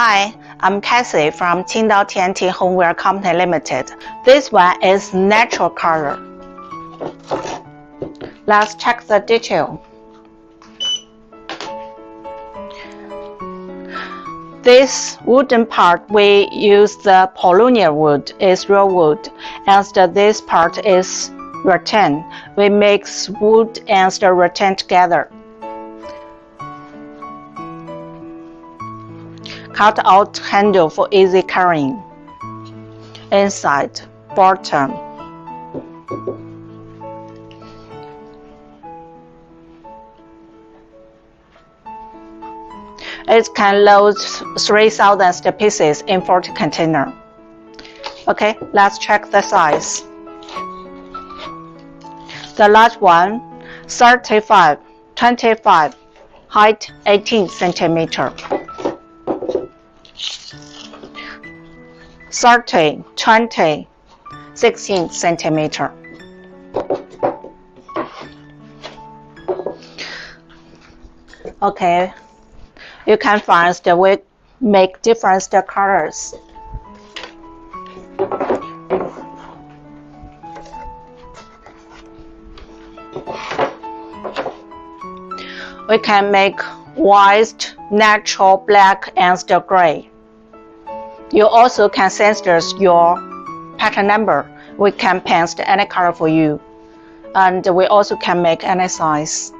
Hi, I'm Cassie from Qingdao TNT Homeware Company Limited. This one is natural color. Let's check the detail. This wooden part we use the Paulownia wood, is real wood, and this part is rattan. We mix wood and the rattan together. Cut out handle for easy carrying. Inside, bottom. It can load 3,000 pieces in 40 container. Okay, let's check the size. The large one, 35, 25, height 18 centimeter. 30, 20, 16 centimeter. Okay, you can find that we make different colors. We can make white, natural, black, and the gray. You also can censor your pattern number. We can paste any color for you. And we also can make any size.